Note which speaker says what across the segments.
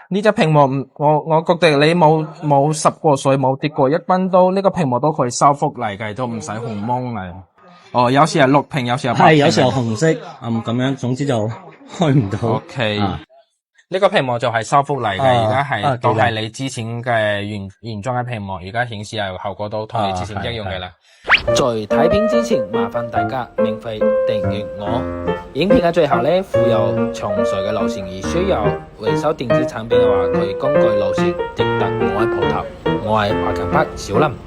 Speaker 1: 呢隻屏幕唔，我覺得你冇濕過水冇跌過，一般都呢個屏幕都可以修復嚟嘅，都唔使紅芒嚟。哦，有時係綠屏，有時係白屏。
Speaker 2: 係，有時候紅色，咁樣，總之就開唔到。
Speaker 1: OK，呢個屏幕就係修復嚟嘅，而家係都係你之前嘅原裝嘅屏幕，而家顯示係效果都同你之前一樣嘅啦。
Speaker 3: 在睇片之前，麻煩大家免費訂閱我。影片嘅最後呢，附有詳細嘅路線，而需要維修電子產品嘅話，可以根據路線直達我嘅鋪頭。我係華強北小林。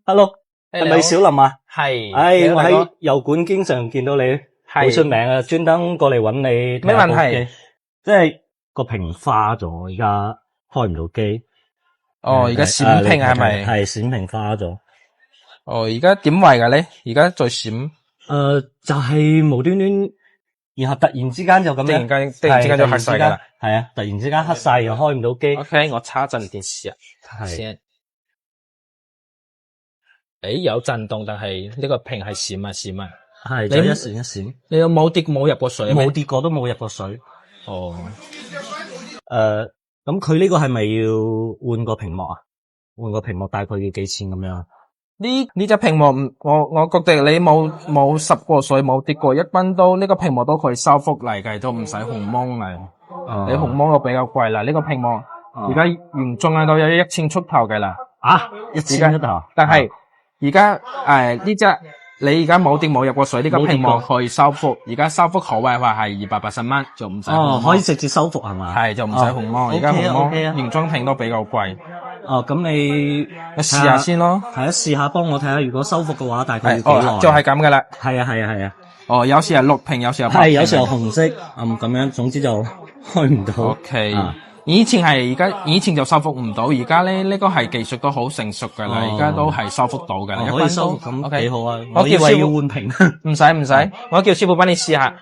Speaker 2: Hello，係咪小林啊？
Speaker 3: 係。
Speaker 2: 我喺油管經常見到你，好出名啊，專登過嚟揾你。
Speaker 1: 咩問題？
Speaker 2: 即係個屏花咗，而家開唔到機。
Speaker 1: 哦，而家閃屏係咪？
Speaker 2: 係閃屏花咗。
Speaker 1: 哦，而家點位嘅咧？而家再閃。
Speaker 2: 就係無端端，然後突然之間就咁樣，
Speaker 1: 突然之間就黑晒噶啦。
Speaker 2: 係啊，突然之間黑晒又開唔到機。
Speaker 3: OK， 我插陣電視啊，先。有震動，但係呢個屏係閃啊閃啊。
Speaker 2: 係，就一閃一閃。
Speaker 3: 你有冇跌冇入過水？
Speaker 2: 冇跌過，都冇入過水。
Speaker 3: 哦。
Speaker 2: 咁佢呢個係咪要換個屏幕啊？換個屏幕大概要幾錢咁樣？
Speaker 1: 呢隻屏幕唔，我覺得你冇濕過水冇跌過，一般都呢個屏幕都可以修復嚟嘅，都唔使紅芒嚟。你紅芒就比較貴啦。呢個屏幕而家原裝喺度有1000出頭嘅啦。
Speaker 2: 1000出頭。
Speaker 1: 但係而家呢隻你而家冇跌冇入過水，呢個屏幕可以修復。而家修復好嘅話係280蚊，就唔使紅芒。
Speaker 2: 可以直接修復係嘛？
Speaker 1: 係，就唔使紅芒。而家紅芒原裝屏都比較貴。
Speaker 2: 咁你
Speaker 1: 試下先咯。
Speaker 2: 係啊，試下幫我睇下，如果修復嘅話，大概要幾耐？
Speaker 1: 就係咁噶啦。
Speaker 2: 係啊。
Speaker 1: 哦，有時係綠屏，有時係白屏。
Speaker 2: 係，有時候紅色，咁樣，總之就開唔到。
Speaker 1: OK，以前就修復唔到，而家咧呢個係技術都好成熟噶啦，而家都係修復到噶啦。
Speaker 2: 可以修復咁幾好啊！
Speaker 1: 我以為
Speaker 2: 要換屏，
Speaker 1: 唔使，我叫師傅幫你試下。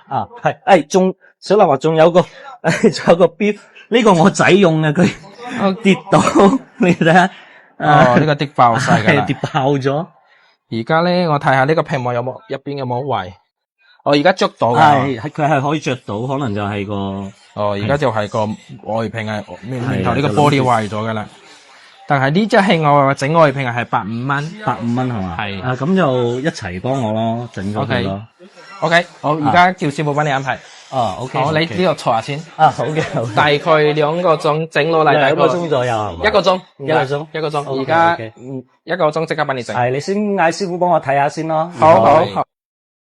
Speaker 2: 係，小劉話仲有個標，呢個我仔用嘅，佢跌到，你睇下。
Speaker 1: 呢個跌爆晒噶啦，
Speaker 2: 跌爆咗。
Speaker 1: 而家咧，我睇下呢個屏幕入邊有冇位。而家捉到噶。
Speaker 2: 係，佢係可以着到，可能就係個。
Speaker 1: 而家就係個外屏係面頭呢個玻璃壞咗噶啦。但係呢隻係我整外屏係85蚊
Speaker 2: ，85蚊係嘛？
Speaker 1: 係。
Speaker 2: 咁就一齊幫我咯，整咗佢咯。
Speaker 1: OK，我而家叫師傅幫你安排。
Speaker 2: OK。
Speaker 1: 好，你呢度坐下先。
Speaker 2: 好嘅，好。
Speaker 1: 大概2個鐘整落嚟，
Speaker 2: 兩個鐘左右。
Speaker 1: 一個鐘。
Speaker 2: 一個鐘。
Speaker 1: 而家一個鐘即刻幫你整。
Speaker 2: 係，你先嗌師傅幫我睇下先咯。
Speaker 1: 好。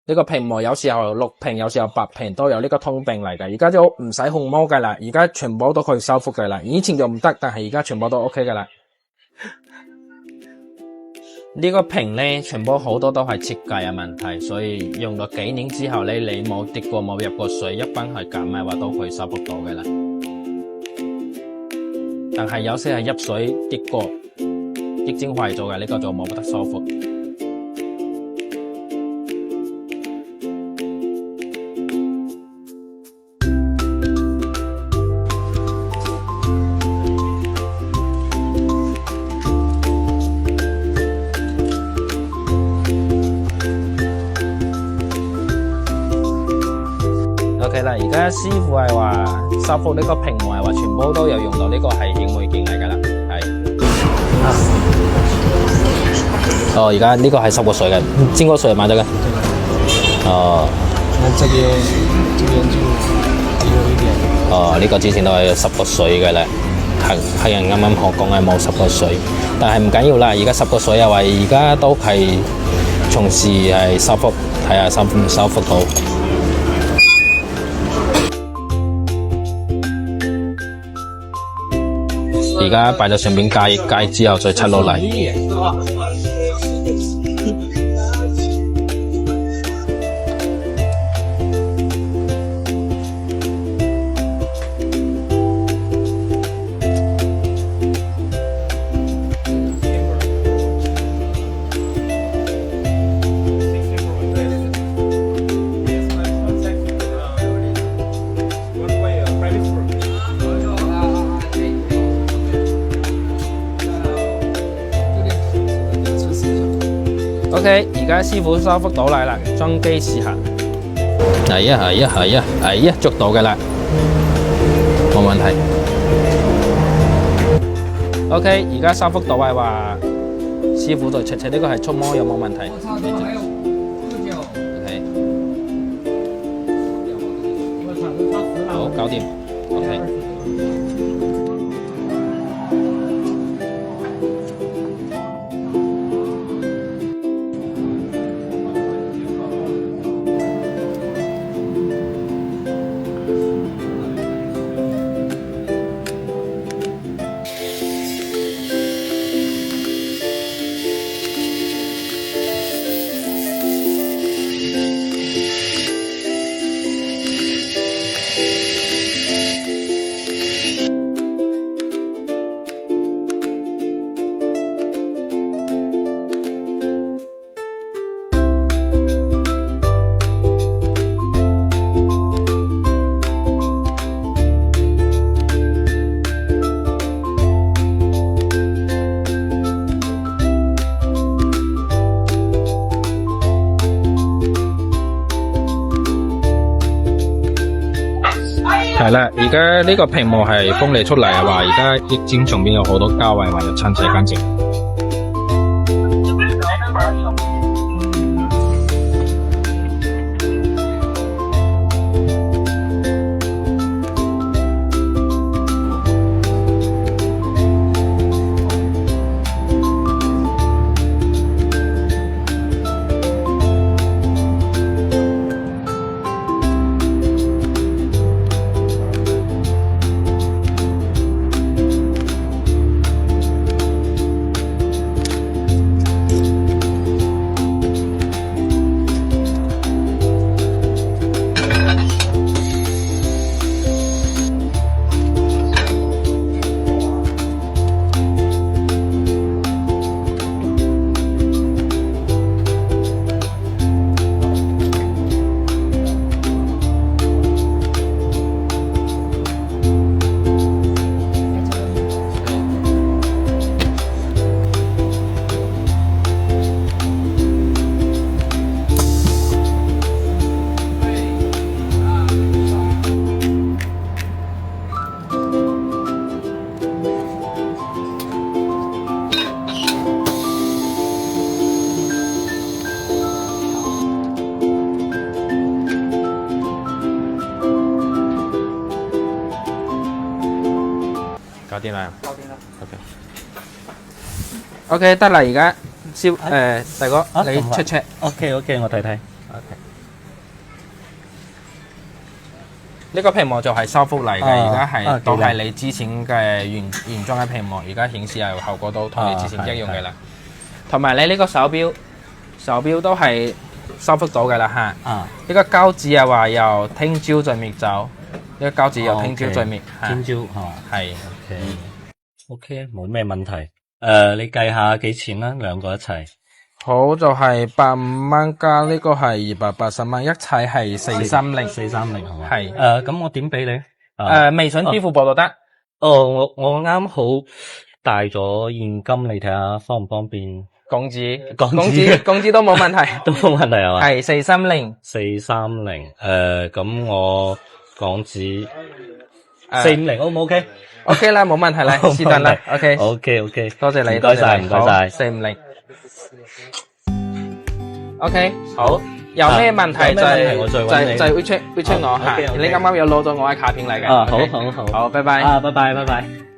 Speaker 1: 呢個屏幕有時候綠屏，有時候白屏，都有呢個通病嚟嘅。而家就唔使紅魔噶啦，而家全部都可以修復噶啦。以前就唔得，但係而家全部都 OK 噶啦。呢個屏咧，全部好多都係設計嘅問題，所以用咗幾年之後咧，你冇跌過冇入過水，一般係咁嘅話都可以修復到嘅啦。但係有些係入水跌過，液晶壞咗嘅，呢個就冇得修復。OK 啦，而家師傅係話修復呢個屏幕係話全部都有用到呢個係顯微鏡嚟噶啦，係。而家呢個係濕過水嘅，浸過水買咗嘅。
Speaker 4: 這邊就有一點。
Speaker 1: 呢個之前都係濕過水嘅啦，客人啱啱學講係冇濕過水，但係唔緊要啦，而家濕過水又話而家都係從事係修復，睇下修唔修復到。而家擺到上邊解之後再出落嚟。OK， 而家師傅修復到嚟啦，裝機試下。係啊，捉到嘅啦，冇問題。
Speaker 3: OK， 而家收復到位話，師傅再 check 呢個係觸摸有冇問題。OK， 好，搞掂。OK。係啦，而家呢個屏幕係鋒利出嚟嘅話，而家液晶上邊有好多膠位，話要清洗乾淨。搞掂啦。OK， 得啦，而家大哥你 check。OK，
Speaker 2: 我睇睇。
Speaker 3: 呢個屏幕就係修復嚟嘅，而家係都係你之前嘅原裝嘅屏幕，而家顯示係效果都同你之前一樣嘅啦。同埋你呢個手錶都係修復到嘅啦嚇。呢個膠紙啊話由聽朝再搣走，呢個膠紙由聽朝再搣。
Speaker 2: 聽朝係嘛？
Speaker 3: 係。
Speaker 2: OK， 冇咩問題。你計下幾錢啦？兩個一齊。
Speaker 3: 好，就係150蚊加呢個係280蚊，一齊係430。
Speaker 2: 430係嘛？
Speaker 3: 係。
Speaker 2: 咁我點俾你？
Speaker 3: 微信支付寶都得。
Speaker 2: 我啱好帶咗現金，你睇下方唔方便？
Speaker 3: 港紙都冇問題，
Speaker 2: 都冇問題係嘛？
Speaker 3: 係430。
Speaker 2: 430，咁我港紙450 O 唔 OK？
Speaker 3: OK 啦，冇問題啦，是但啦 ，OK， 多謝你，
Speaker 2: 唔該晒
Speaker 3: 450。OK， 好，有咩問題就 WeChat 我吓，你啱啱有攞咗我嘅卡片嚟嘅，
Speaker 2: 好，
Speaker 3: 好，拜拜，
Speaker 2: 拜拜。